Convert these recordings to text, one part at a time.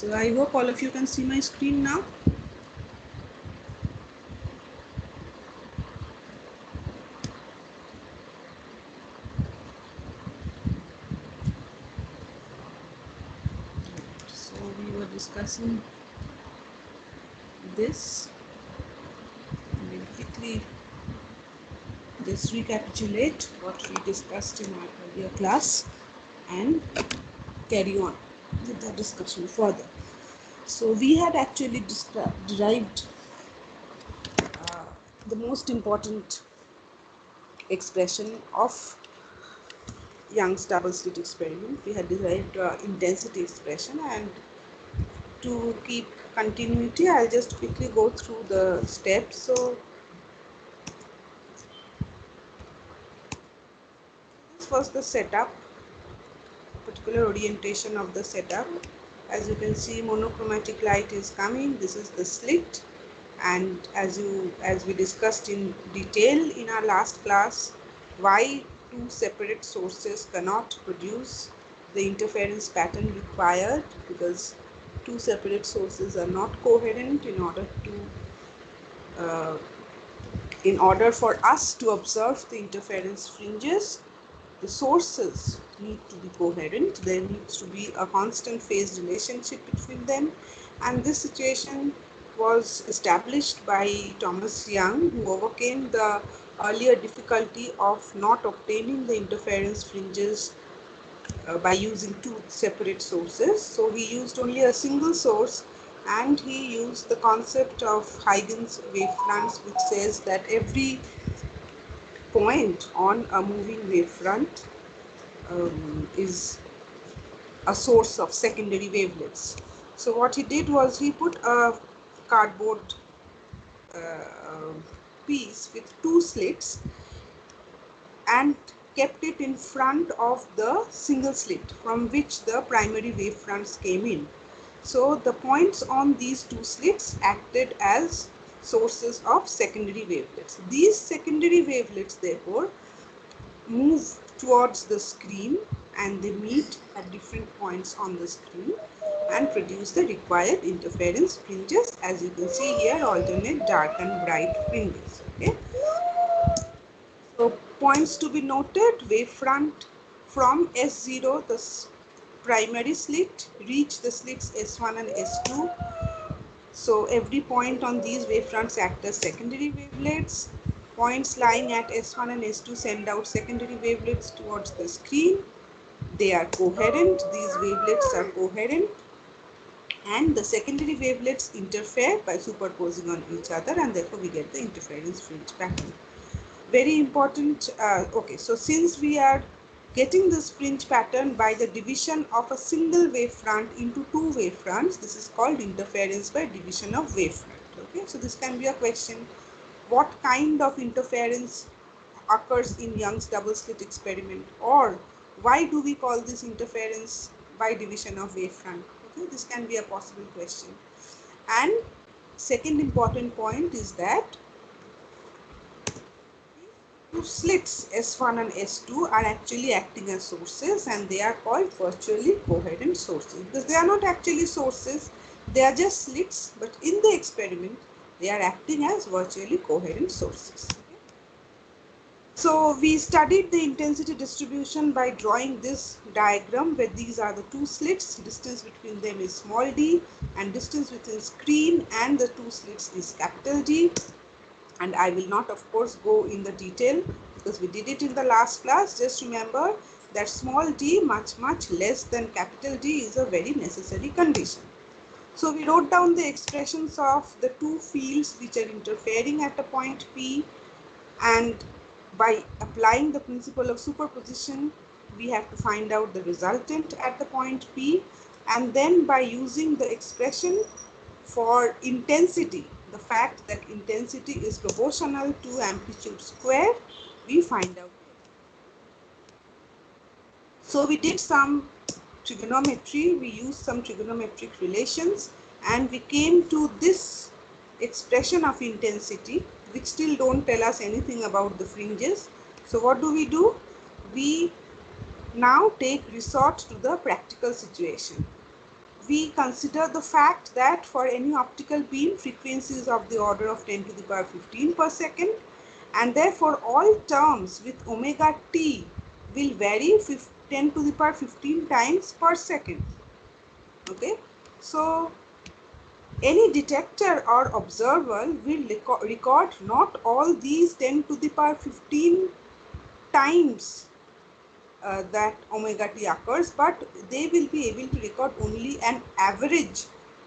So I hope all of you can see my screen now. So we were discussing this. We'll quickly just recapitulate what we discussed in our earlier class and carry on with the discussion further. So we had actually derived the most important expression of Young's double slit experiment. We had derived intensity expression, and to keep continuity, I'll just quickly go through the steps. So this was the setup, particular orientation of the setup. As you can see, monochromatic light is coming. This is the slit, and as we discussed in detail in our last class, why two separate sources cannot produce the interference pattern required, because two separate sources are not coherent. In order for us to observe the interference fringes, the sources need to be coherent. There needs to be a constant phase relationship between them, and this situation was established by Thomas Young, who overcame the earlier difficulty of not obtaining the interference fringes by using two separate sources. So he used only a single source, and he used the concept of Huygens wavefronts, which says that every point on a moving wavefront is a source of secondary wavelets. So what he did was he put a cardboard piece with two slits and kept it in front of the single slit from which the primary wavefronts came in. So the points on these two slits acted as sources of secondary wavelets. These secondary wavelets therefore move towards the screen, and they meet at different points on the screen and produce the required interference fringes. As you can see here, alternate dark and bright fringes. Okay. So points to be noted: wavefront from S0, the primary slit, reach the slits S1 and S2. So every point on these wavefronts act as secondary wavelets. Points lying at S1 and S2 send out secondary wavelets towards the screen. They are coherent. These wavelets are coherent, and the secondary wavelets interfere by superposing on each other, and therefore we get the interference fringe pattern. Very important. Okay, so since we are getting this fringe pattern by the division of a single wavefront into two wavefronts, this is called interference by division of wavefront. Okay, so this can be a question: what kind of interference occurs in Young's double slit experiment, or why do we call this interference by division of wavefront? Okay, this can be a possible question. And second important point is that two slits S1 and S2 are actually acting as sources, and they are called virtually coherent sources, because they are not actually sources, they are just slits, but in the experiment they are acting as virtually coherent sources. Okay. So we studied the intensity distribution by drawing this diagram, where these are the two slits, distance between them is small d, and distance between screen and the two slits is capital D. And I will not, of course, go in the detail because we did it in the last class. Just remember that small d much less than capital D is a very necessary condition. So we wrote down the expressions of the two fields which are interfering at a point P, and by applying the principle of superposition, we have to find out the resultant at the point P, and then by using the expression for intensity, the fact that intensity is proportional to amplitude square, we find out. So we did some trigonometry, we used some trigonometric relations, and we came to this expression of intensity, which still don't tell us anything about the fringes. So what do? We now take resort to the practical situation. we consider the fact that for any optical beam, frequency is of the order of 10 to the power 15 per second, and therefore all terms with omega t will vary 10 to the power 15 times per second. Okay, so any detector or observer will record not all these 10 to the power 15 times that omega t occurs, but they will be able to record only an average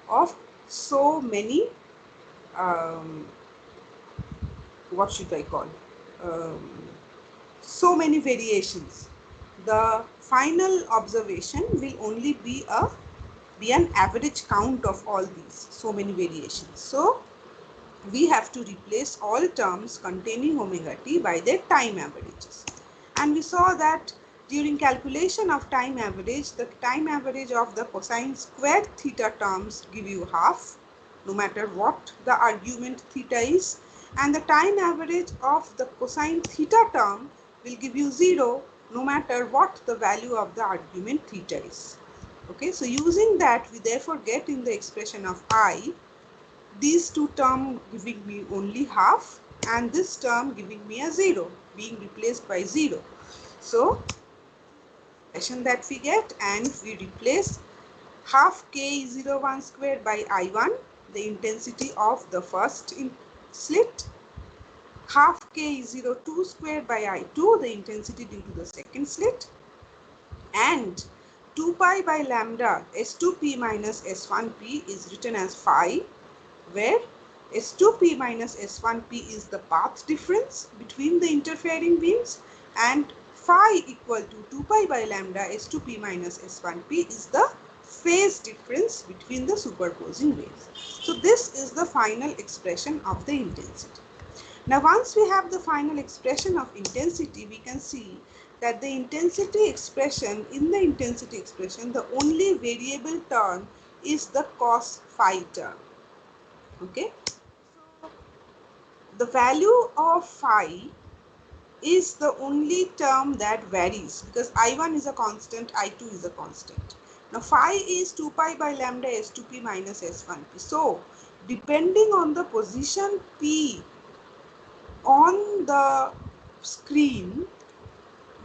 of so many, what should I call, um, so many variations. The final observation will only be an average count of all these so many variations. So we have to replace all terms containing omega t by their time averages. And we saw that during calculation of time average, the time average of the cosine square theta terms give you half, no matter what the argument theta is, and the time average of the cosine theta term will give you 0, no matter what the value of the argument theta is. Okay, so using that, we therefore get in the expression of I these two terms giving me only half and this term giving me a 0, being replaced by 0. So expression that we get, and we replace half K01 squared by I1, the intensity of the first slit, half K02 squared by I2, the intensity due to the second slit, and 2 pi by lambda S2P minus S1P is written as phi, where S2P minus S1P is the path difference between the interfering beams, and phi equal to 2 pi by lambda S2P minus S1P is the phase difference between the superposing waves. So this is the final expression of the intensity. Now once we have the final expression of intensity, we can see that the intensity expression, in the intensity expression, the only variable term is the cos phi term. Okay, so the value of phi is the only term that varies, because I1 is a constant, I2 is a constant. Now phi is 2 pi by lambda S2P minus S1P. So depending on the position P on the screen,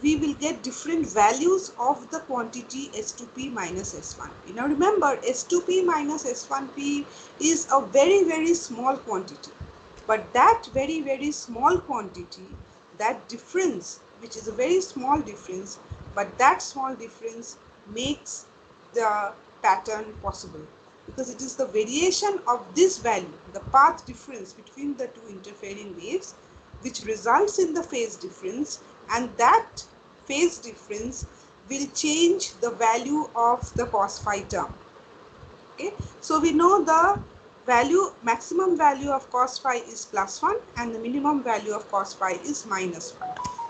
we will get different values of the quantity S2P minus S1P. Now remember, S2P minus S1P is a very, very small quantity. But that very, very small quantity, that difference, which is a very small difference, but that small difference makes the pattern possible. Because it is the variation of this value, the path difference between the two interfering waves, which results in the phase difference, and that phase difference will change the value of the cos phi term. Okay, so we know the maximum value of cos phi is +1 and the minimum value of cos phi is -1.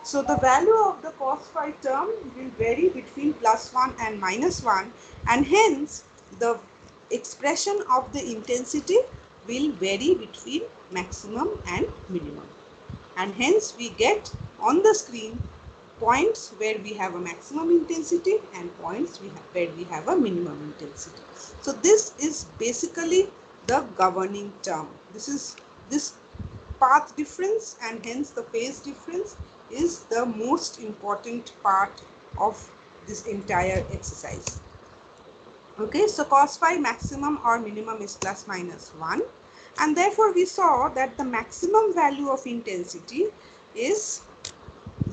So the value of the cos phi term will vary between +1 and -1, and hence the expression of the intensity will vary between maximum and minimum. And hence we get on the screen points where we have a maximum intensity and points where we have a minimum intensity. So this is basically the governing term. This path difference, and hence the phase difference is the most important part of this entire exercise. Okay, so cos phi maximum or minimum is ±1, and therefore we saw that the maximum value of intensity is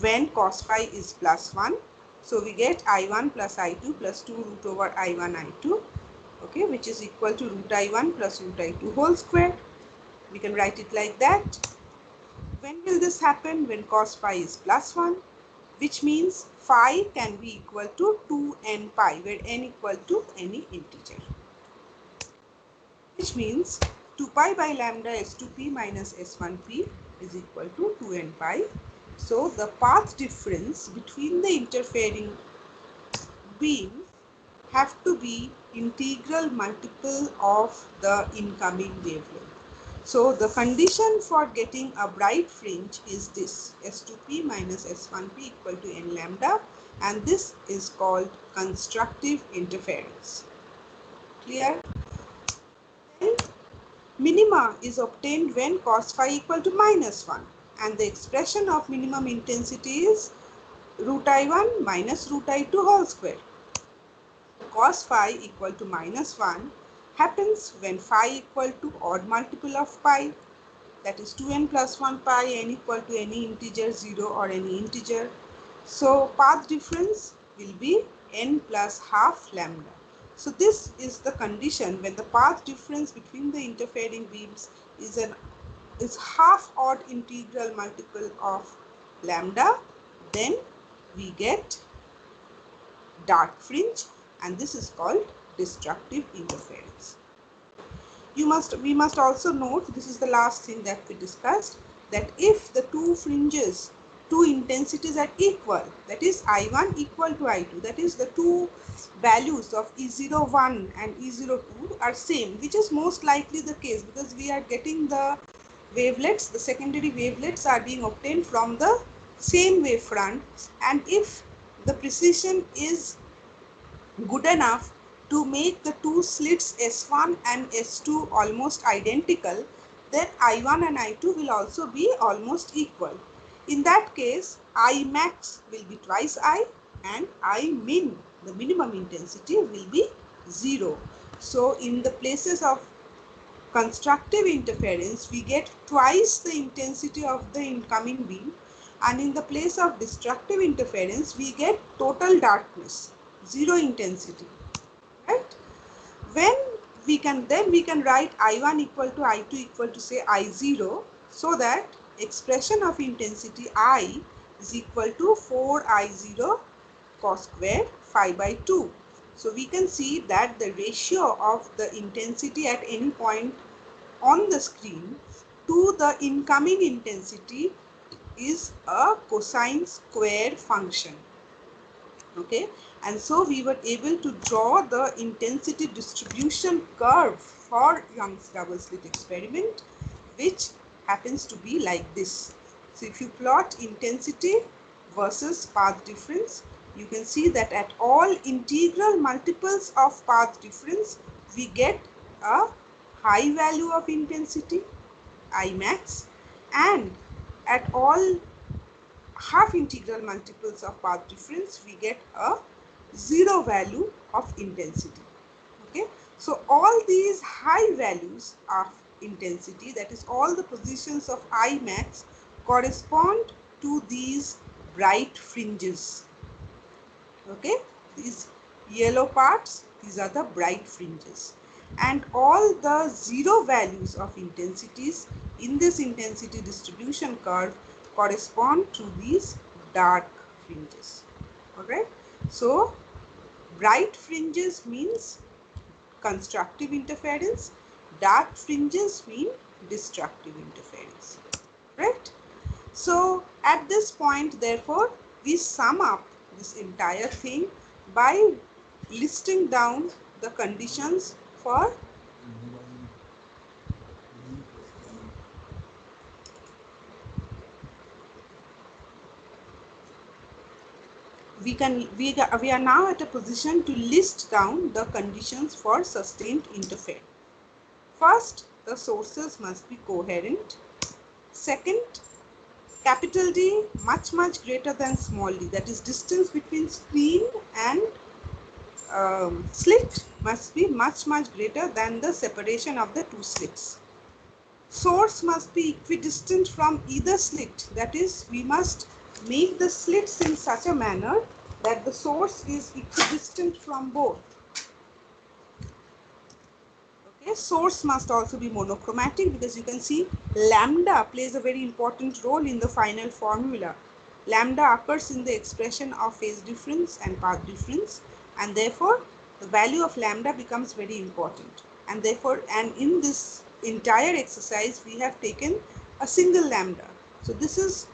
when cos phi is +1. So we get I1 plus I2 plus 2 root over I1 I2, okay, which is equal to root I1 plus root I2 whole square. We can write it like that. When will this happen? When cos phi is +1, which means phi can be equal to 2n pi, where n equal to any integer, which means 2 pi by lambda S2P minus S1P is equal to 2n pi. So the path difference between the interfering beams have to be integral multiple of the incoming wavelength. So the condition for getting a bright fringe is this: S2P minus S1P equal to n lambda, and this is called constructive interference. Clear? Then minima is obtained when cos phi equal to -1, and the expression of minimum intensity is root I1 minus root I2 whole square. Cos phi equal to -1 happens when phi equal to odd multiple of pi, that is 2n plus 1 pi, n equal to any integer 0 or any integer. So path difference will be n plus half lambda. So this is the condition when the path difference between the interfering beams is half odd integral multiple of lambda, then we get dark fringe, and this is called destructive interference. We must also note, this is the last thing that we discussed, that if the two intensities are equal, that is I1 equal to I2, that is the two values of E01 and E02 are same, which is most likely the case because we are getting the wavelets, the secondary wavelets are being obtained from the same wavefront, and if the precision is good enough to make the two slits S1 and S2 almost identical, then I1 and I2 will also be almost equal. In that case, I max will be twice I, and I min, the minimum intensity, will be 0. So in the places of constructive interference, we get twice the intensity of the incoming beam, and in the place of destructive interference, we get total darkness, 0 intensity, right? When we can write I1 equal to I2 equal to say I0, so that expression of intensity I is equal to 4I0 cos square phi by 2. So we can see that the ratio of the intensity at any point on the screen to the incoming intensity is a cosine square function. Okay, and so we were able to draw the intensity distribution curve for Young's double slit experiment, which happens to be like this. So if you plot intensity versus path difference, you can see that at all integral multiples of path difference, we get a high value of intensity, I max, and at all half integral multiples of path difference, we get a 0 value of intensity. Okay, so all these high values of intensity, that is all the positions of I max, correspond to these bright fringes. Okay, these yellow parts, these are the bright fringes, and all the 0 values of intensities in this intensity distribution curve correspond to these dark fringes. All right, so bright fringes means constructive interference, dark fringes mean destructive interference, right? So at this point, therefore, we sum up this entire thing by listing down the conditions for we are now at a position to list down the conditions for sustained interference. First, the sources must be coherent. Second, capital D much greater than small d, that is distance between screen and slit must be much greater than the separation of the two slits. Source must be equidistant from either slit, that is, we must make the slits in such a manner that the source is equidistant from both. Okay, source must also be monochromatic, because you can see lambda plays a very important role in the final formula. Lambda occurs in the expression of phase difference and path difference, and therefore the value of lambda becomes very important. And therefore, and in this entire exercise, we have taken a single lambda. So this is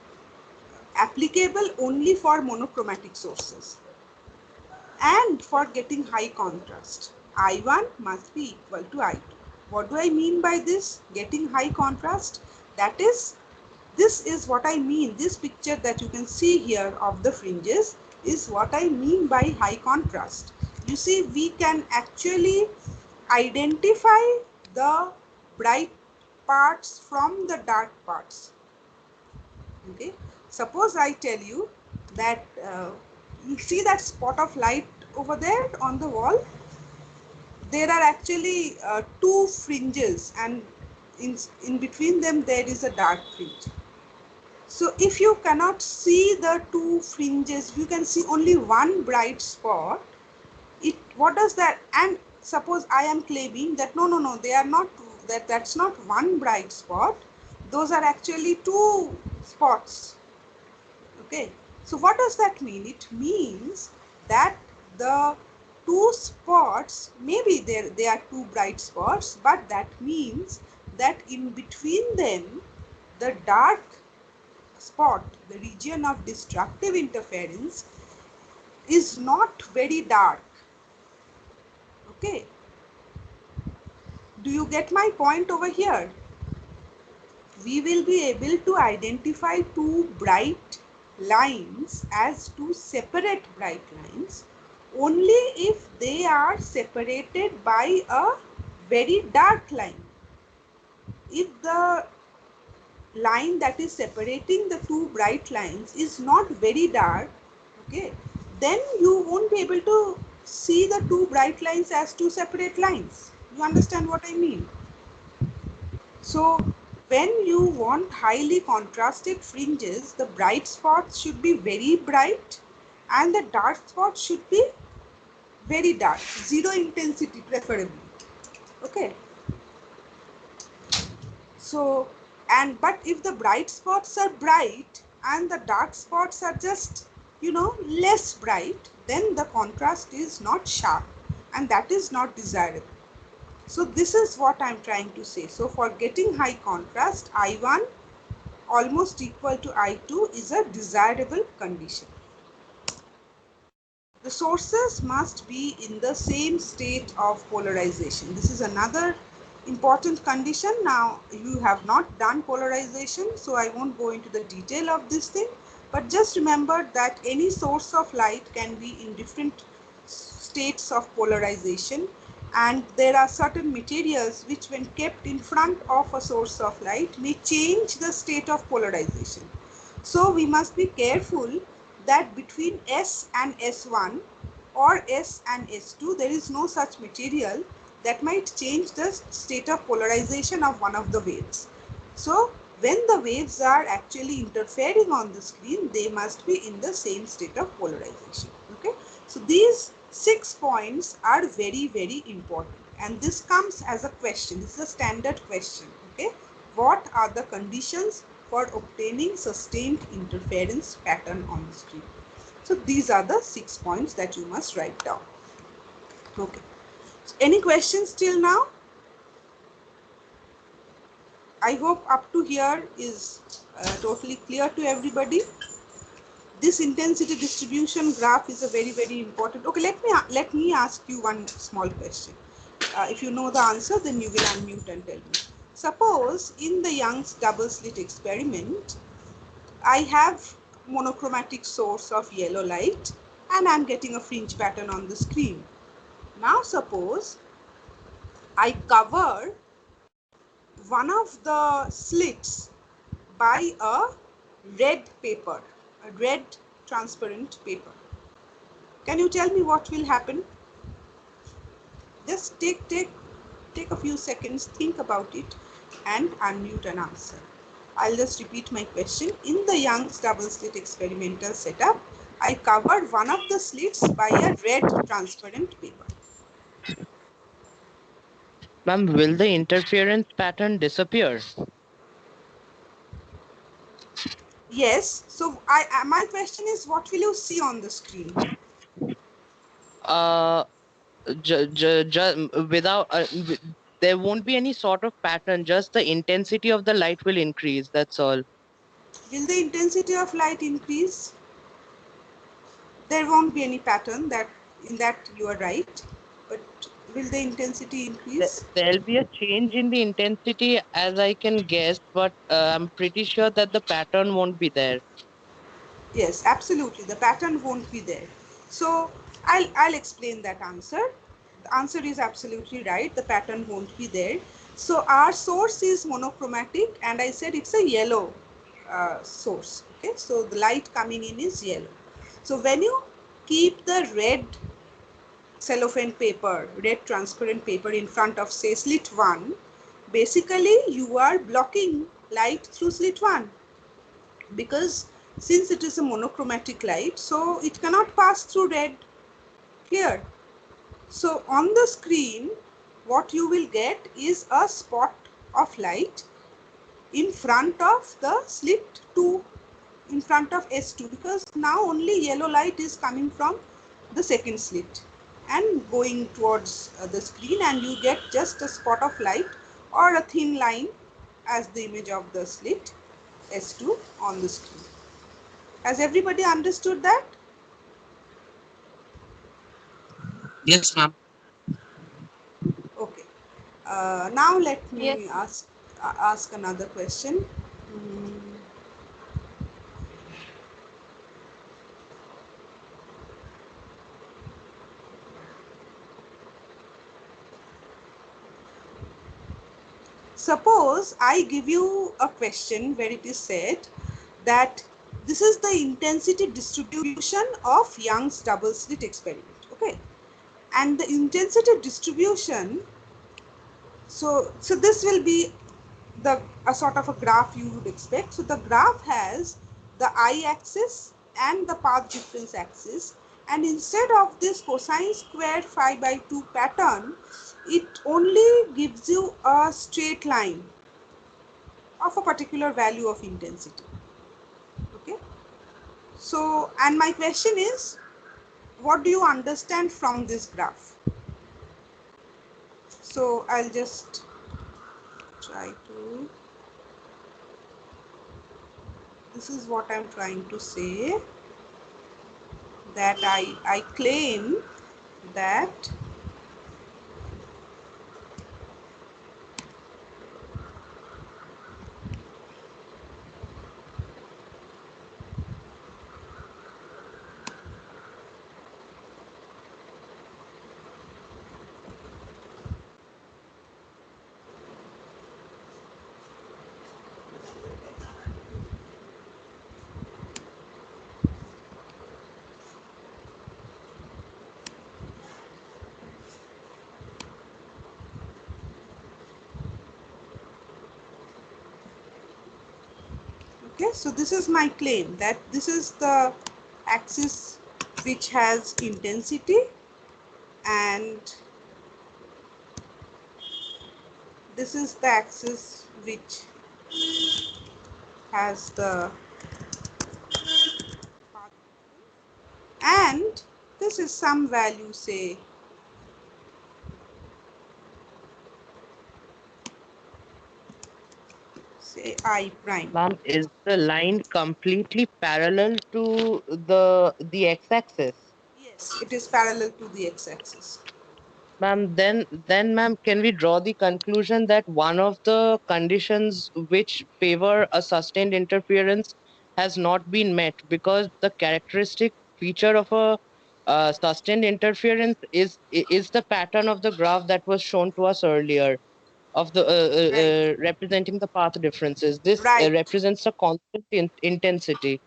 applicable only for monochromatic sources. And for getting high contrast, I1 must be equal to I2. What do I mean by this? Getting high contrast? That is, this is what I mean. This picture that you can see here of the fringes is what I mean by high contrast. You see, we can actually identify the bright parts from the dark parts. Okay, suppose I tell you that you see that spot of light over there on the wall. There are actually two fringes, and in between them there is a dark fringe. So if you cannot see the two fringes, you can see only one bright spot. What does that? And suppose I am claiming that no, they are not, that's not one bright spot. Those are actually two spots. Okay, so what does that mean? It means that the two spots, maybe they are two bright spots, but that means that in between them, the dark spot, the region of destructive interference, is not very dark. Okay, do you get my point over here? We will be able to identify two bright lines as two separate bright lines only if they are separated by a very dark line. If the line that is separating the two bright lines is not very dark, okay, then you won't be able to see the two bright lines as two separate lines. You understand what I mean? So when you want highly contrasted fringes, the bright spots should be very bright and the dark spots should be very dark, zero intensity preferably. Okay. So, but if the bright spots are bright and the dark spots are just, less bright, then the contrast is not sharp and that is not desirable. So this is what I'm trying to say. So for getting high contrast, I1 almost equal to I2 is a desirable condition. The sources must be in the same state of polarization. This is another important condition. Now you have not done polarization, so I won't go into the detail of this thing, but just remember that any source of light can be in different states of polarization, and there are certain materials which when kept in front of a source of light may change the state of polarization. So we must be careful that between S and S1 or S and S2 there is no such material that might change the state of polarization of one of the waves. So when the waves are actually interfering on the screen, they must be in the same state of polarization. Okay, so these 6 points are very, very important, and this comes as a question. This is a standard question. Okay, what are the conditions for obtaining sustained interference pattern on the screen? So these are the 6 points that you must write down. Okay, so any questions till now? I hope up to here is totally clear to everybody. This intensity distribution graph is a very, very important. Okay, let me ask you one small question. If you know the answer, then you will unmute and tell me. Suppose in the Young's double slit experiment, I have monochromatic source of yellow light and I'm getting a fringe pattern on the screen. Now suppose I cover one of the slits by a red paper, a red transparent paper. Can you tell me what will happen? Just take a few seconds, think about it and unmute an answer. I'll just repeat my question. In the Young's double slit experimental setup, I covered one of the slits by a red transparent paper. Ma'am, will the interference pattern disappear? Yes. So my question is, what will you see on the screen? Uh, without there won't be any sort of pattern. Just the intensity of the light will increase. That's all. Will the intensity of light increase? There won't be any pattern. That in that you are right. But will the intensity increase? There'll be a change in the intensity, as I can guess, but I'm pretty sure that the pattern won't be there. Yes, absolutely. The pattern won't be there. So I'll explain that answer. The answer is absolutely right. The pattern won't be there. So our source is monochromatic, and I said it's a yellow source. Okay, so the light coming in is yellow. So when you keep the red cellophane paper, red transparent paper in front of, say, slit 1, basically you are blocking light through slit 1, because since it is a monochromatic light, so it cannot pass through red. Clear? So on the screen, what you will get is a spot of light in front of the slit 2, in front of S2, because now only yellow light is coming from the second slit and going towards the screen, and you get just a spot of light or a thin line as the image of the slit S2 on the screen. Has everybody understood that? Yes, ma'am. Okay. Now let Yes. me ask another question. Mm, Suppose I give you a question where it is said that this is the intensity distribution of Young's double slit experiment. Okay, and the intensity distribution, so this will be a sort of a graph you would expect. So the graph has the y-axis and the path difference axis, and instead of this cosine square phi by 2 pattern, it only gives you a straight line of a particular value of intensity. Okay, so, and my question is, what do you understand from this graph? So I'll just try to, this is what I'm trying to say, that I claim that okay, so this is my claim that this is the axis which has intensity, and this is the axis which has the path difference, and this is some value, say I prime. Ma'am, is the line completely parallel to the x-axis? Yes, it is parallel to the x-axis. Ma'am, then ma'am, can we draw the conclusion that one of the conditions which favor a sustained interference has not been met, because the characteristic feature of a sustained interference is the pattern of the graph that was shown to us earlier, of the Right, representing the path differences. This right, represents a constant intensity.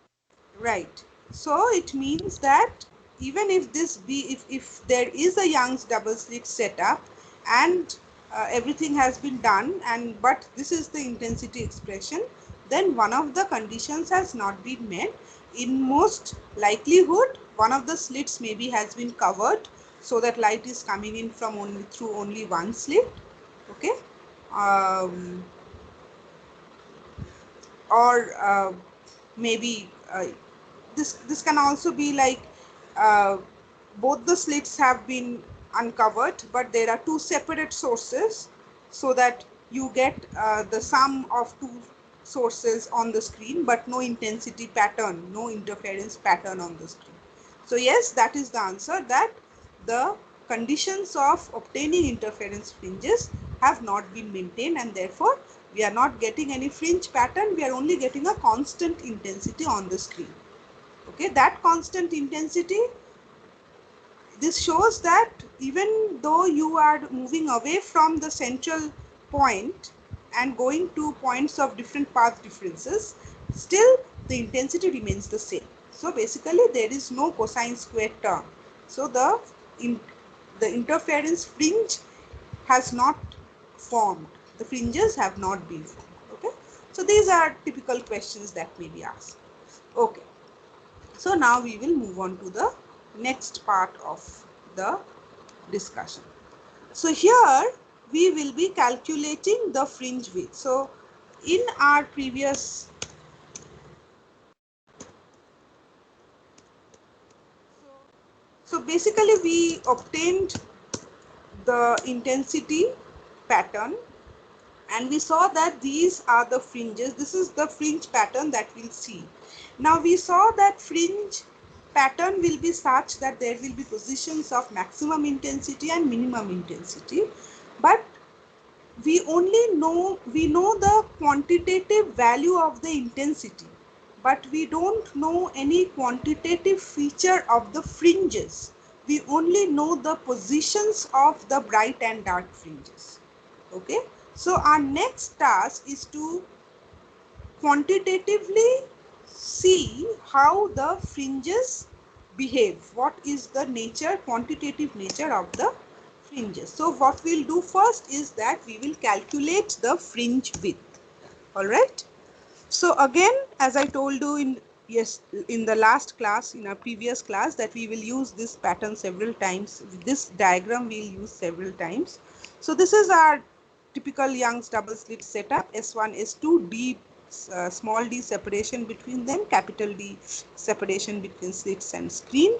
right. So it means that even if this be, if there is a Young's double slit setup, and everything has been done, and but this is the intensity expression, then one of the conditions has not been met. In most likelihood, one of the slits maybe has been covered, so that light is coming in from only through only one slit. Okay, um, or maybe this can also be like uh, both the slits have been uncovered, but there are two separate sources, so that you get the sum of two sources on the screen, but no intensity pattern, no interference pattern on the screen. So yes, that is the answer, that the conditions of obtaining interference fringes have not been maintained, and therefore we are not getting any fringe pattern, we are only getting a constant intensity on the screen. Okay, that constant intensity this shows that even though you are moving away from the central point and going to points of different path differences, still the intensity remains the same. So basically there is no cosine square term. So the interference fringe has not formed. The fringes have not been formed. Okay. So these are typical questions that may be asked. Okay. So now we will move on to the next part of the discussion. So here we will be calculating the fringe width. So in our previous basically we obtained the intensity pattern and we saw that these are the fringes. This is the fringe pattern that we'll see. Now we saw that fringe pattern will be such that there will be positions of maximum intensity and minimum intensity, but we know the quantitative value of the intensity, but we don't know any quantitative feature of the fringes. We only know the positions of the bright and dark fringes. Okay, so our next task is to quantitatively see how the fringes behave. What is the nature, quantitative nature of the fringes? So what we'll do first is that we will calculate the fringe width. All right. So again, as I told you in the last class, in our previous class, that we will use this pattern several times. This diagram we'll use several times. So this is our typical Young's double slit setup. S1, S2, D, small d separation between them, capital D separation between slits and screen.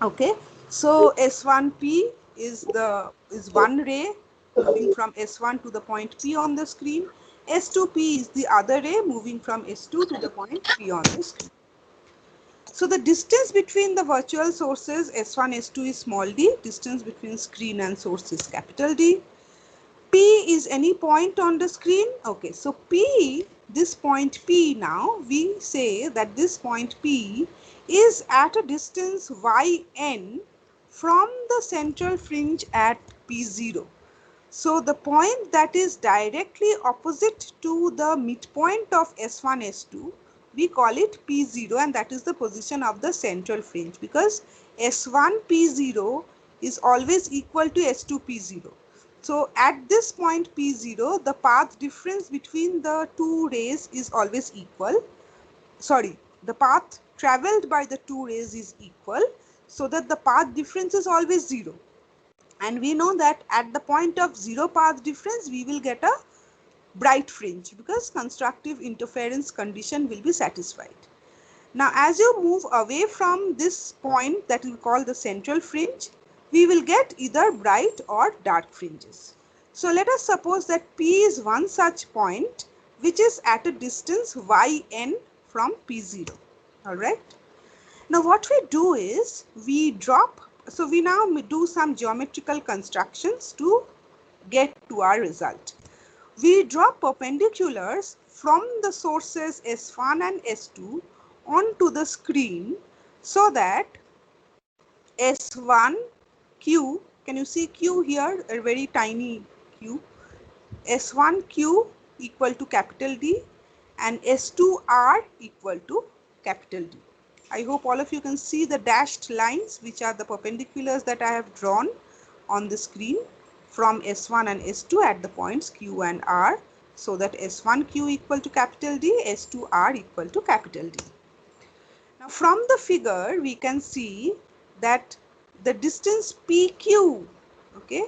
Okay, so S1P is one ray moving from S1 to the point P on the screen. S2P is the other ray moving from S2 to the point P on the screen. So the distance between the virtual sources S1, S2 is small d. Distance between screen and source is capital D. P is any point on the screen. Okay, so P, this point P, now we say that this point P is at a distance yn from the central fringe at P0. So the point that is directly opposite to the midpoint of S1, S2, we call it P0, and that is the position of the central fringe, because S1 P0 is always equal to S2 P0. So at this point P0, the path difference between the two rays is always equal. Sorry, the path traveled by the two rays is equal, so that the path difference is always 0. And we know that at the point of 0 path difference, we will get a bright fringe, because constructive interference condition will be satisfied. Now, as you move away from this point that we call the central fringe, we will get either bright or dark fringes. So let us suppose that P is one such point which is at a distance yn from P0. All right. Now what we do is we drop, so we now do some geometrical constructions to get to our result. We drop perpendiculars from the sources S1 and S2 onto the screen, so that S1 Q, can you see Q here, a very tiny Q, S1 Q equal to capital D and S2 R equal to capital D. I hope all of you can see the dashed lines, which are the perpendiculars that I have drawn on the screen from S1 and S2 at the points Q and R, so that S1 Q equal to capital D, S2 R equal to capital D. Now from the figure we can see that the distance PQ, okay,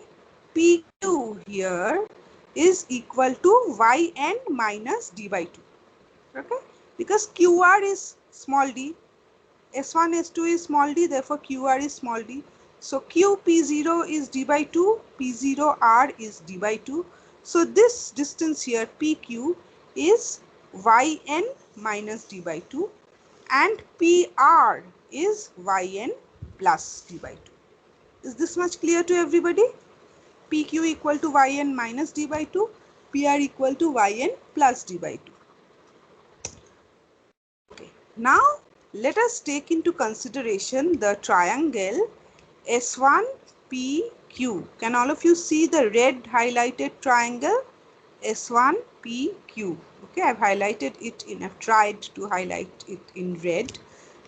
PQ here is equal to yn minus d by 2, okay, because QR is small d, S1, S2 is small d, therefore QR is small d. So Q P0 is d by 2, P0 R is d by 2. So this distance here PQ is yn minus d by 2, and PR is yn plus d by 2. Is this much clear to everybody? PQ equal to yn minus d by 2, PR equal to yn plus d by 2. Okay. Now let us take into consideration the triangle S1PQ. Can all of you see the red highlighted triangle? S1PQ. Okay, I've highlighted it I've tried to highlight it in red.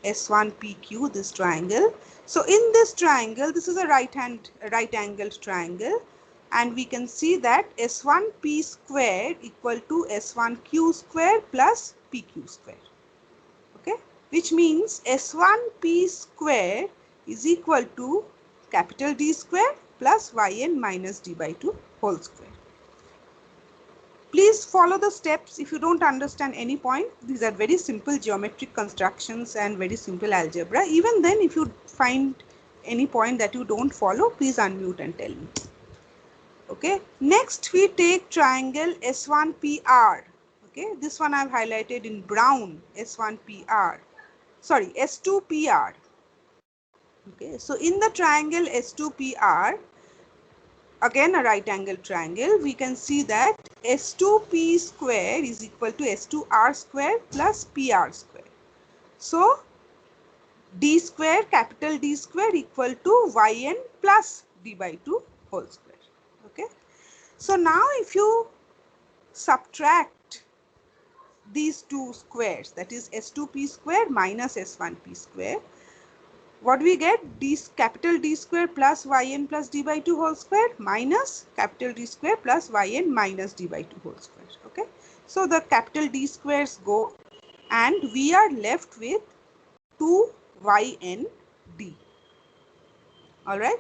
S1PQ, this triangle. So in this triangle, this is a right angled triangle, and we can see that S1P square equal to S1Q square plus PQ square. Okay, which means S1P square is equal to capital D square plus Yn minus D by 2 whole square. Please follow the steps. If you don't understand any point, these are very simple geometric constructions and very simple algebra. Even then, if you find any point that you don't follow, please unmute and tell me. Okay, next we take triangle S1PR. Okay, this one I've highlighted in brown, S1PR. Sorry, S2PR. Okay, so in the triangle S2PR, again a right angle triangle, we can see that S2P square is equal to S2R square plus PR square. So D square, capital D square equal to Yn plus D by 2 whole square. Okay. So now if you subtract these two squares, that is S2P square minus S1P square, what we get? Capital D square plus Yn plus D by 2 whole square minus capital D square plus Yn minus D by 2 whole square. Okay. So the capital D squares go and we are left with 2YND. Alright.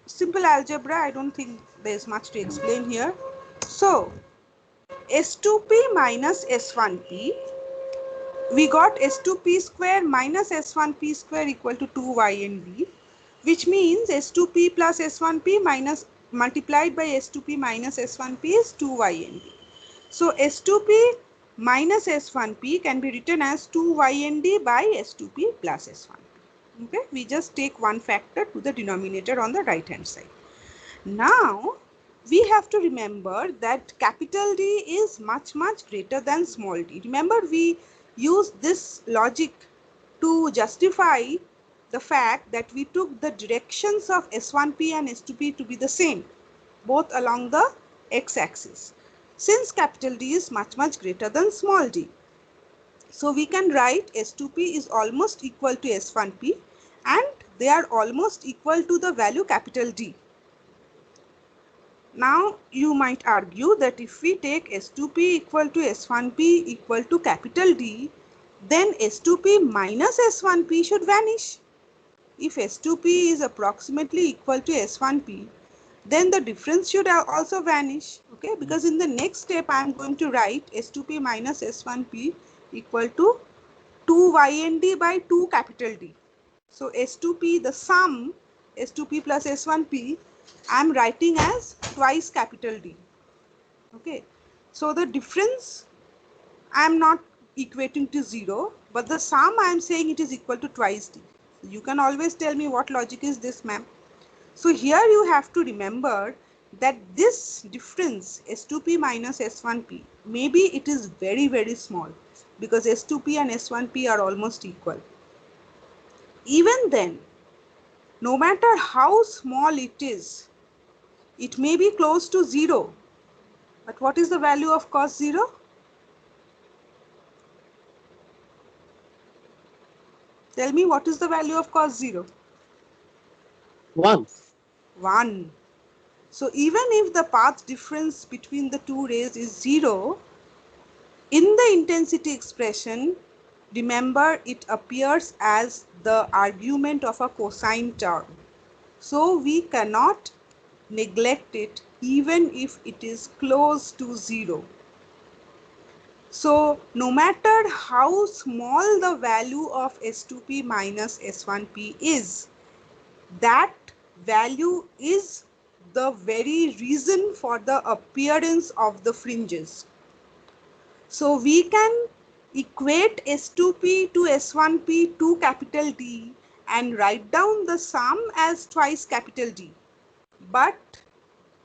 Simple algebra. I don't think there's much to explain here. So S2P minus S1P, we got S2P square minus S1P square equal to 2YND, which means S2P plus S1P minus multiplied by S2P minus S1P is 2YND. So S2P minus S1P can be written as 2YND by S2P plus S1P. Okay, we just take one factor to the denominator on the right hand side. Now we have to remember that capital D is much greater than small d. Remember, we use this logic to justify the fact that we took the directions of S1P and S2P to be the same, both along the x-axis, since capital D is much greater than small d. So we can write S2P is almost equal to S1P and they are almost equal to the value capital D. Now you might argue that if we take S2P equal to S1P equal to capital D, then S2P minus S1P should vanish. If S2P is approximately equal to S1P, then the difference should also vanish. Okay, because in the next step I am going to write S2P minus S1P equal to 2YND by 2 capital D. So S2P, the sum S2P plus S1P, I am writing as twice capital D. Okay, so the difference I am not equating to 0, but the sum I am saying it is equal to twice D. You can always tell me what logic is this, ma'am. So here you have to remember that this difference S2P minus S1P, maybe it is very small because S2P and S1P are almost equal. Even then, no matter how small it is, it may be close to 0. But what is the value of cos 0? Tell me, what is the value of cos 0? 1. 1. So even if the path difference between the two rays is 0, in the intensity expression, remember it appears as the argument of a cosine term. So we cannot neglect it even if it is close to 0. So no matter how small the value of S2P minus S1P is, that value is the very reason for the appearance of the fringes. So we can equate S2P to S1P to capital D and write down the sum as twice capital D. But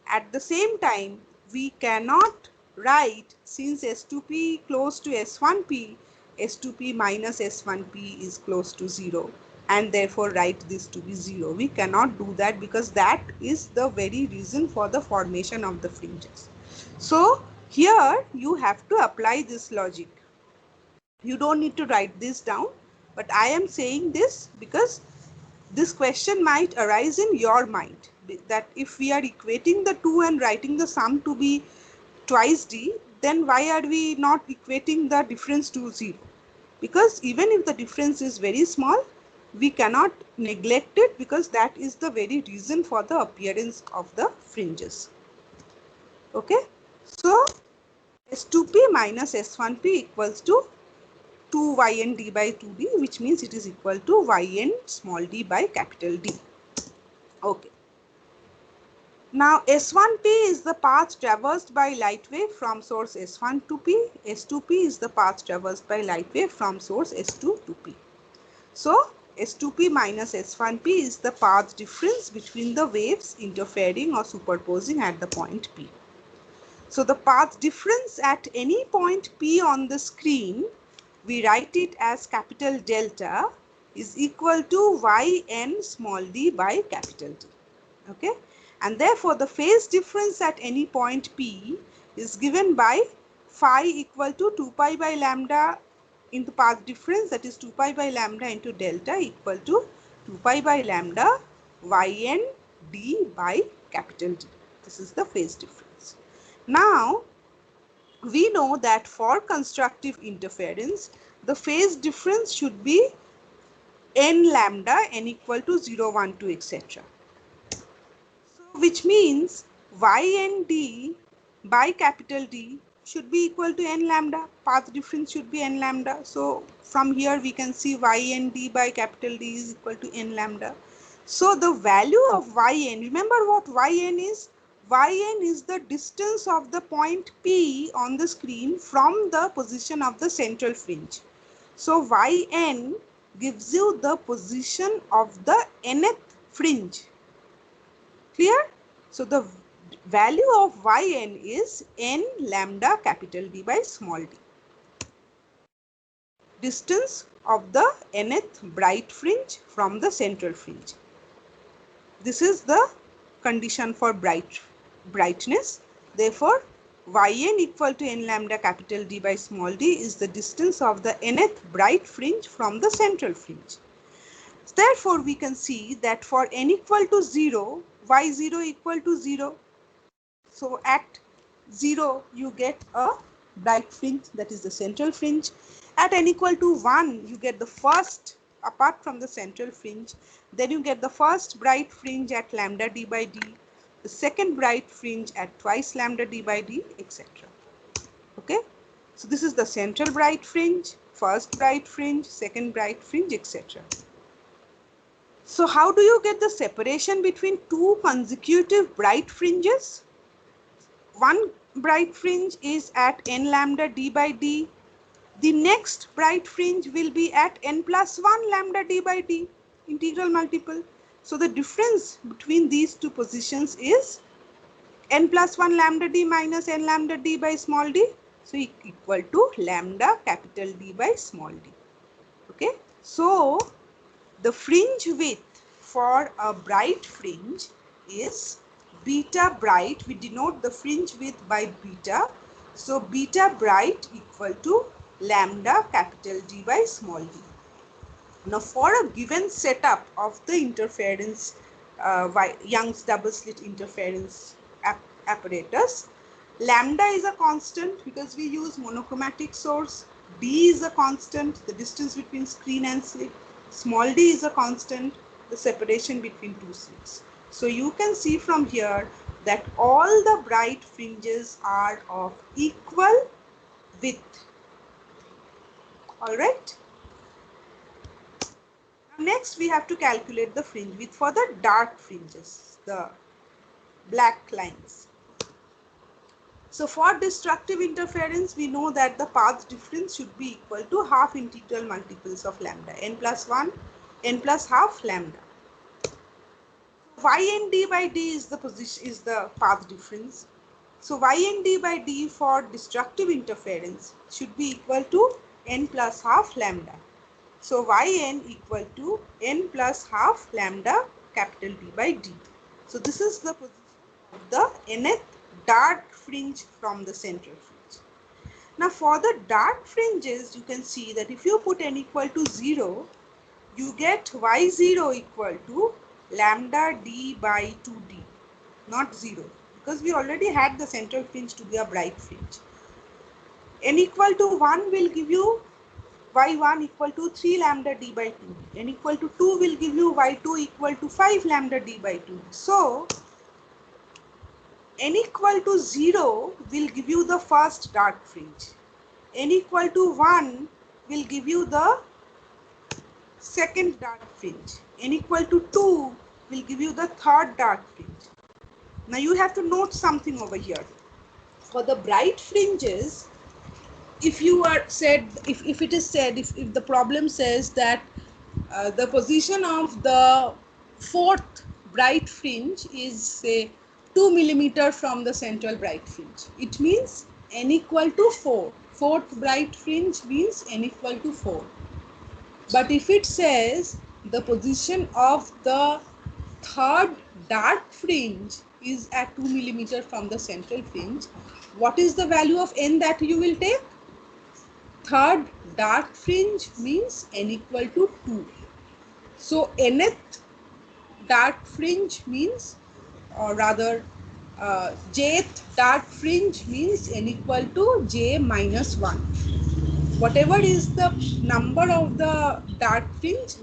at the same time, we cannot write, since S2P close to S1P, S2P minus S1P is close to 0. and therefore write this to be 0. We cannot do that because that is the very reason for the formation of the fringes. So here you have to apply this logic. You don't need to write this down, but I am saying this because this question might arise in your mind, that if we are equating the two and writing the sum to be twice d, then why are we not equating the difference to 0? Because even if the difference is very small, we cannot neglect it because that is the very reason for the appearance of the fringes. Okay, so S2p minus S1p equals to 2yn d by 2d, which means it is equal to yn small d by capital D. Okay. Now S1p is the path traversed by light wave from source S1 to P. S2p is the path traversed by light wave from source S2 to P. So S2p minus S1p is the path difference between the waves interfering or superposing at the point P. So the path difference at any point P on the screen, we write it as capital delta, is equal to yn small d by capital D. Okay, and therefore the phase difference at any point P is given by phi equal to 2 pi by lambda into path difference, that is 2 pi by lambda into delta equal to 2 pi by lambda yn d by capital D. This is the phase difference. Now we know that for constructive interference, the phase difference should be n lambda, n equal to 0, 1, 2, etc. So which means yn d by capital D should be equal to n lambda. Path difference should be n lambda. So from here we can see yn d by capital D is equal to n lambda. So the value of yn, remember what yn is? Yn is the distance of the point P on the screen from the position of the central fringe. So yn gives you the position of the nth fringe. Clear? So the value of yn is n lambda capital D by small d. Distance of the nth bright fringe from the central fringe. This is the condition for brightness. Therefore, yn equal to n lambda capital D by small d is the distance of the nth bright fringe from the central fringe. Therefore, we can see that for n equal to 0, y0 equal to 0. So at 0, you get a bright fringe, that is the central fringe. At n equal to 1, you get the first, apart from the central fringe, then you get the first bright fringe at lambda d by d, the second bright fringe at twice lambda d by d, etc. Okay, so this is the central bright fringe, first bright fringe, second bright fringe, etc. So how do you get the separation between two consecutive bright fringes? One bright fringe is at n lambda d by d. The next bright fringe will be at n plus 1 lambda d by d, integral multiple. So the difference between these two positions is n plus 1 lambda d minus n lambda d by small d. So equal to lambda capital D by small d. Okay. So the fringe width for a bright fringe is beta bright. We denote the fringe width by beta. So beta bright equal to lambda capital D by small d. Now for a given setup of the interference, Young's double slit interference apparatus, lambda is a constant because we use monochromatic source, d is a constant, the distance between screen and slit, small d is a constant, the separation between two slits. So you can see from here that all the bright fringes are of equal width. All right. Next, we have to calculate the fringe width for the dark fringes, the black lines. So for destructive interference, we know that the path difference should be equal to half integral multiples of lambda, n plus 1, n plus half lambda. Yn d by d is the position, is the path difference. So Yn d by d for destructive interference should be equal to n plus half lambda. So yn equal to n plus half lambda capital D by D. So this is the position of the nth dark fringe from the central fringe. Now for the dark fringes, you can see that if you put n equal to 0, you get y0 equal to lambda d by 2d, not 0, because we already had the central fringe to be a bright fringe. N equal to 1 will give you y1 equal to 3 lambda d by 2. N equal to 2 will give you y2 equal to 5 lambda d by 2. So n equal to 0 will give you the first dark fringe. N equal to 1 will give you the second dark fringe. N equal to 2 will give you the third dark fringe. Now you have to note something over here. For the bright fringes, if you are said, if it is said, if the problem says that the position of the fourth bright fringe is say 2 millimeter from the central bright fringe, it means n equal to 4. Fourth bright fringe means n equal to 4. But if it says the position of the third dark fringe is at 2 millimeter from the central fringe, what is the value of n that you will take? Third dark fringe means n equal to 2. So nth dark fringe means, or rather jth dark fringe means n equal to j minus 1. Whatever is the number of the dark fringe,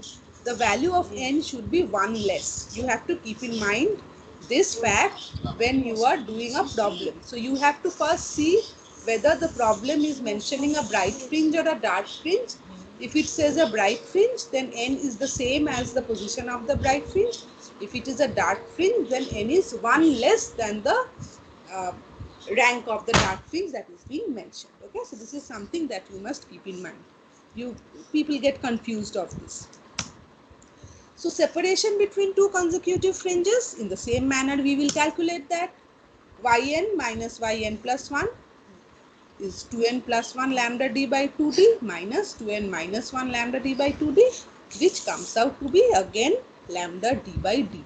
the value of n should be 1 less. You have to keep in mind this fact when you are doing a problem. So you have to first see whether the problem is mentioning a bright fringe or a dark fringe. If it says a bright fringe, then n is the same as the position of the bright fringe. If it is a dark fringe, then n is 1 less than the rank of the dark fringe that is being mentioned. Okay, so this is something that you must keep in mind. People get confused of this. So separation between two consecutive fringes, in the same manner we will calculate that. Yn minus yn plus 1 is 2n plus 1 lambda d by 2d minus 2n minus 1 lambda d by 2d, which comes out to be again lambda d by d.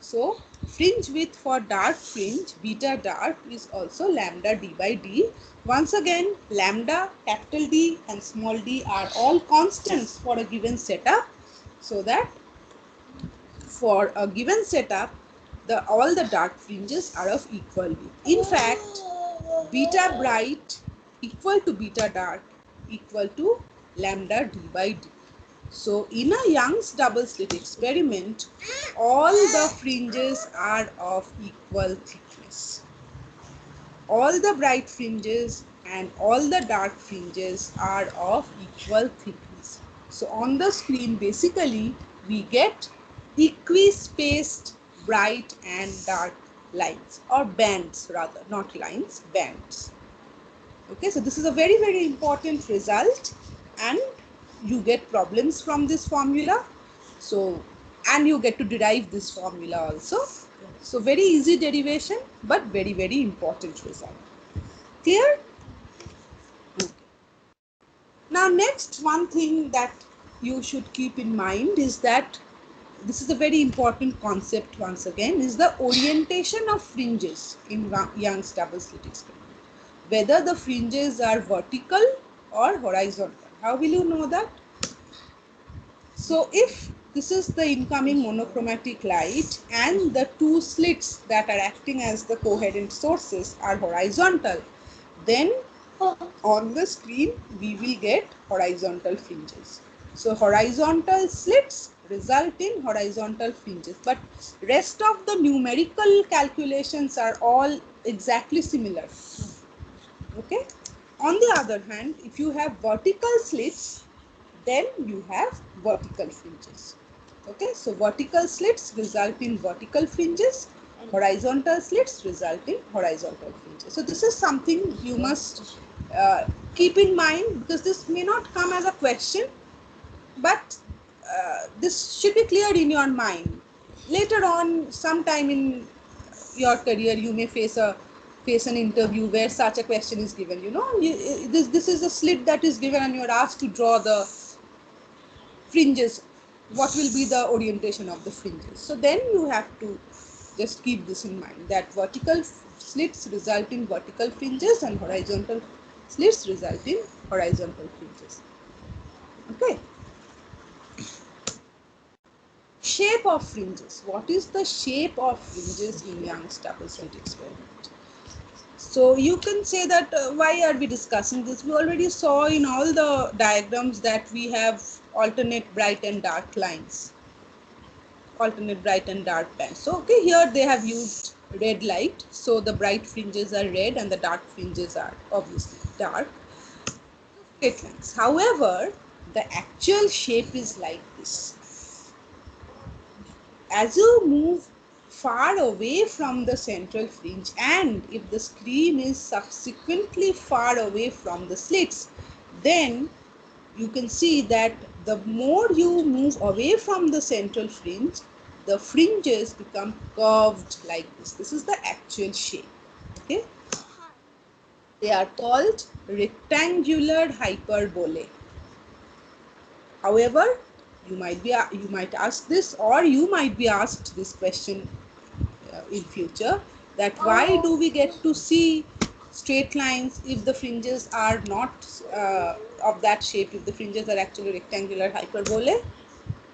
So fringe width for dark fringe beta dark is also lambda d by d. Once again, lambda, capital D and small d are all constants for a given setup, so that for a given setup all the dark fringes are of equal width. In fact, beta bright equal to beta dark equal to lambda d by d. So in a Young's double slit experiment, all the fringes are of equal thickness. All the bright fringes and all the dark fringes are of equal thickness. So on the screen, basically, we get equispaced bright and dark lines, or bands rather, not lines, bands. Okay, so this is a very, very important result, and you get problems from this formula. So, and you get to derive this formula also. So very easy derivation, but very, very important result. Clear? Okay. Now next, one thing that you should keep in mind is that this is a very important concept once again, is the orientation of fringes in Young's double slit experiment. Whether the fringes are vertical or horizontal. How will you know that? So if this is the incoming monochromatic light and the two slits that are acting as the coherent sources are horizontal, then on the screen we will get horizontal fringes. So horizontal slits result in horizontal fringes, but rest of the numerical calculations are all exactly similar. Okay. On the other hand, if you have vertical slits, then you have vertical fringes. Okay, so vertical slits result in vertical fringes, horizontal slits result in horizontal fringes. So this is something you must keep in mind, because this may not come as a question, but this should be clear in your mind. Later on, sometime in your career, you may face an interview where such a question is given. You know, this is a slit that is given and you are asked to draw the fringes, what will be the orientation of the fringes. So then you have to just keep this in mind, that vertical slits result in vertical fringes and horizontal slits result in horizontal fringes. Okay. Shape of fringes. What is the shape of fringes in Young's double slit experiment? So you can say that why are we discussing this? We already saw in all the diagrams that we have alternate bright and dark lines. Alternate bright and dark bands. So okay, here they have used red light. So the bright fringes are red and the dark fringes are obviously dark. Straight lines. However, the actual shape is like this. As you move far away from the central fringe, and if the screen is subsequently far away from the slits, then you can see that the more you move away from the central fringe, the fringes become curved like this. This is the actual shape. Okay, they are called rectangular hyperbolae. However, you might ask this, or you might be asked this question in future, that why do we get to see straight lines if the fringes are not of that shape, if the fringes are actually rectangular hyperbolae?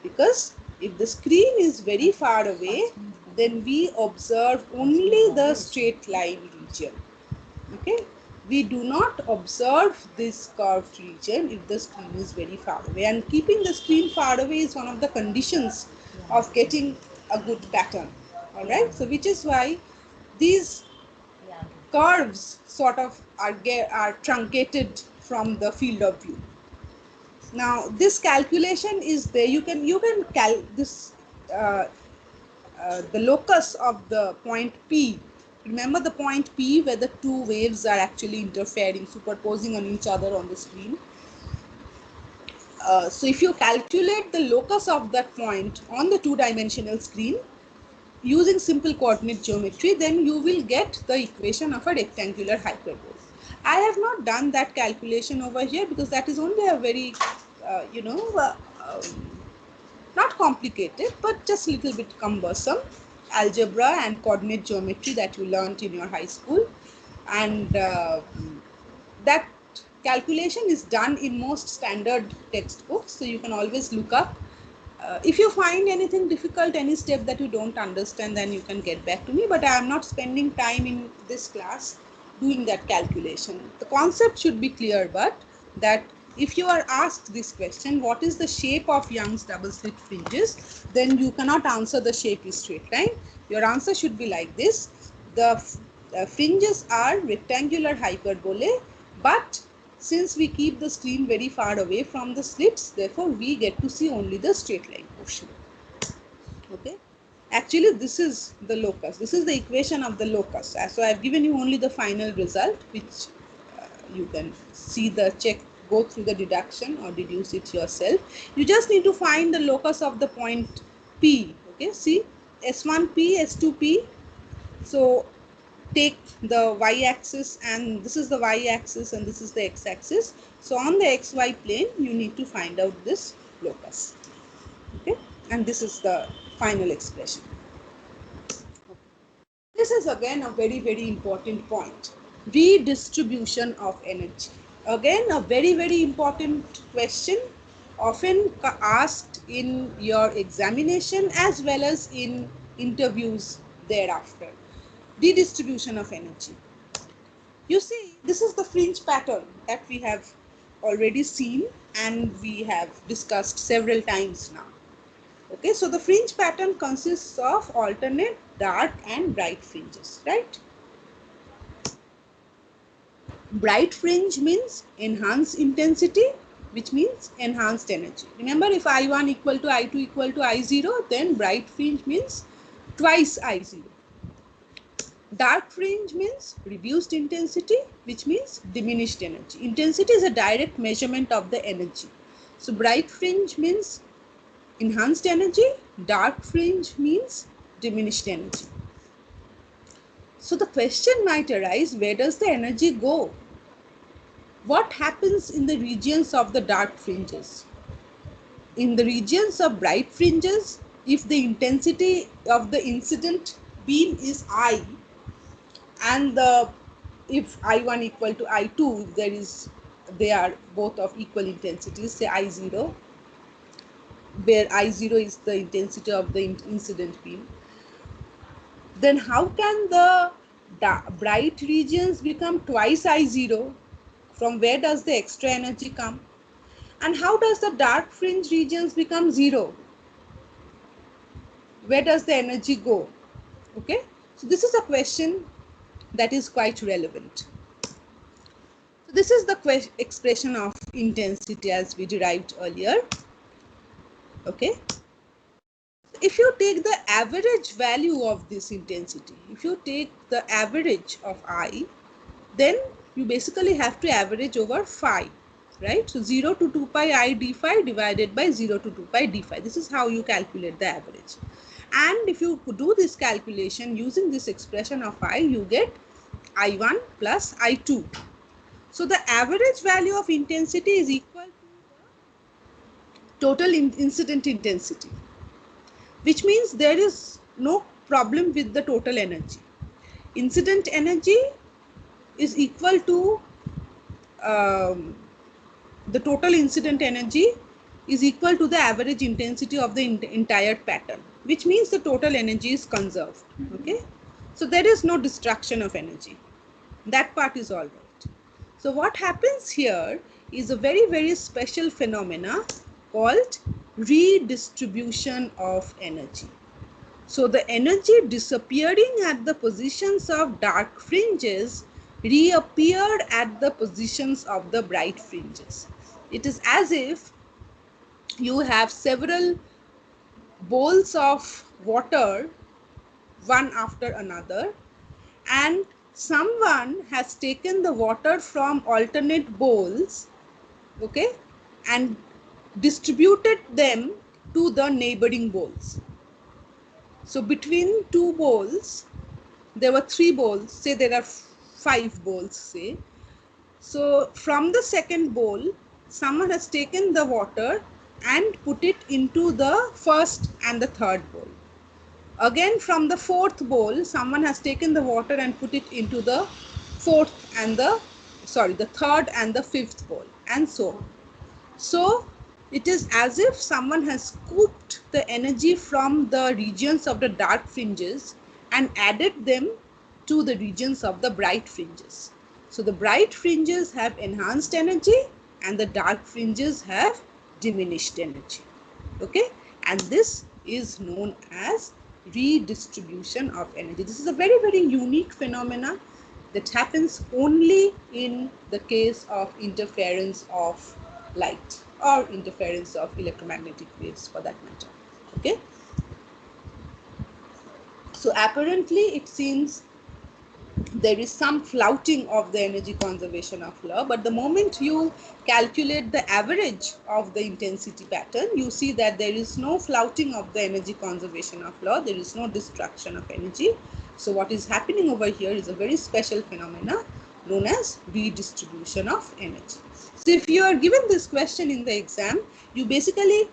Because if the screen is very far away, then we observe only the straight line region. Okay, we do not observe this curved region if the screen is very far away, and keeping the screen far away is one of the conditions of getting a good pattern. All right, so which is why these curves sort of are truncated from the field of view. Now this calculation is there. You can this the locus of the point P. Remember the point P where the two waves are actually interfering, superposing on each other on the screen. So if you calculate the locus of that point on the two-dimensional screen using simple coordinate geometry, then you will get the equation of a rectangular hyperbola. I have not done that calculation over here because that is only a very, not complicated, but just a little bit cumbersome algebra and coordinate geometry that you learned in your high school. And that calculation is done in most standard textbooks, so you can always look up. If you find anything difficult, any step that you don't understand, then you can get back to me, but I am not spending time in this class doing that calculation. The concept should be clear, but that if you are asked this question, what is the shape of Young's double slit fringes, then you cannot answer the shape is straight line. Your answer should be like this: the fringes are rectangular hyperbolae, but since we keep the screen very far away from the slits, therefore we get to see only the straight line portion. Okay, actually this is the locus, this is the equation of the locus. So I have given you only the final result, which you can see the check, go through the deduction or deduce it yourself. You just need to find the locus of the point P. Okay, see S1P, S2P. So take the y-axis, and this is the y-axis and this is the x-axis. So on the xy plane, you need to find out this locus. Okay, and this is the final expression. This is again a very, very important point. Redistribution of energy. Again, a very, very important question, often asked in your examination as well as in interviews thereafter. Redistribution of energy. You see, this is the fringe pattern that we have already seen and we have discussed several times now. Okay, so the fringe pattern consists of alternate dark and bright fringes, right? Bright fringe means enhanced intensity, which means enhanced energy. Remember, if I1 equal to I2 equal to I0, then bright fringe means twice I0. Dark fringe means reduced intensity, which means diminished energy. Intensity is a direct measurement of the energy. So bright fringe means enhanced energy, dark fringe means diminished energy. So the question might arise, where does the energy go? What happens in the regions of the dark fringes? in the regions of bright fringes, if the intensity of the incident beam is I, and if I1 equal to I2, they are both of equal intensities, say I0, where I0 is the intensity of the incident beam, then how can the bright regions become twice I0? From where does the extra energy come? And how does the dark fringe regions become 0? Where does the energy go? Okay, so this is a question that is quite relevant. So this is the expression of intensity as we derived earlier. Okay, if you take the average value of this intensity, if you take the average of I, then you basically have to average over phi, right? So 0 to 2 pi I d phi divided by 0 to 2 pi d phi. This is how you calculate the average. And if you do this calculation using this expression of I, you get I1 plus I2. So the average value of intensity is equal to the total incident intensity, which means there is no problem with the total energy. Incident energy is equal to the total incident energy is equal to the average intensity of the entire pattern, which means the total energy is conserved. Okay, so there is no destruction of energy. That part is all right. So what happens here is a very, very special phenomena called redistribution of energy. So the energy disappearing at the positions of dark fringes reappeared at the positions of the bright fringes. It is as if you have several bowls of water, one after another, and someone has taken the water from alternate bowls, okay, and distributed them to the neighboring bowls. So between two bowls, there were 3 bowls, say there are 5 bowls, say. So from the second bowl, someone has taken the water and put it into the first and the third bowl. Again, from the fourth bowl, someone has taken the water and put it into the the third and the fifth bowl, and so on. So it is as if someone has scooped the energy from the regions of the dark fringes and added them to the regions of the bright fringes. So the bright fringes have enhanced energy and the dark fringes have diminished energy. Okay, and this is known as redistribution of energy. This is a very, very unique phenomena that happens only in the case of interference of light or interference of electromagnetic waves for that matter. Okay, so apparently it seems there is some flouting of the energy conservation of law, but the moment you calculate the average of the intensity pattern, you see that there is no flouting of the energy conservation of law, there is no destruction of energy. So what is happening over here is a very special phenomena known as redistribution of energy. So if you are given this question in the exam, you basically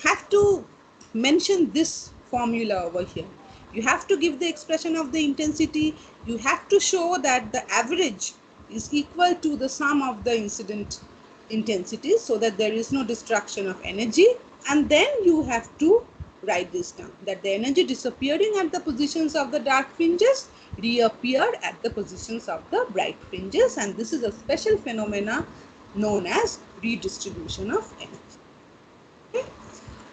have to mention this formula over here. You have to give the expression of the intensity. You have to show that the average is equal to the sum of the incident intensities so that there is no destruction of energy. And then you have to write this down, that the energy disappearing at the positions of the dark fringes reappeared at the positions of the bright fringes. And this is a special phenomena known as redistribution of energy. Okay.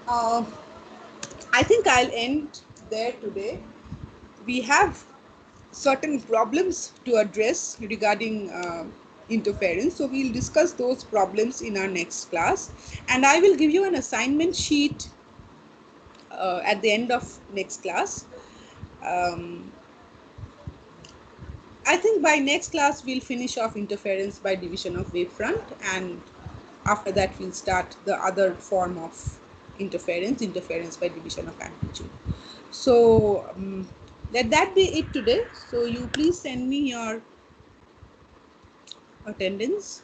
I think I'll end there today. We have certain problems to address regarding interference. So we'll discuss those problems in our next class. And I will give you an assignment sheet at the end of next class. I think by next class we'll finish off interference by division of wavefront, and after that we'll start the other form of interference by division of amplitude. So let that be it today. So you please send me your attendance.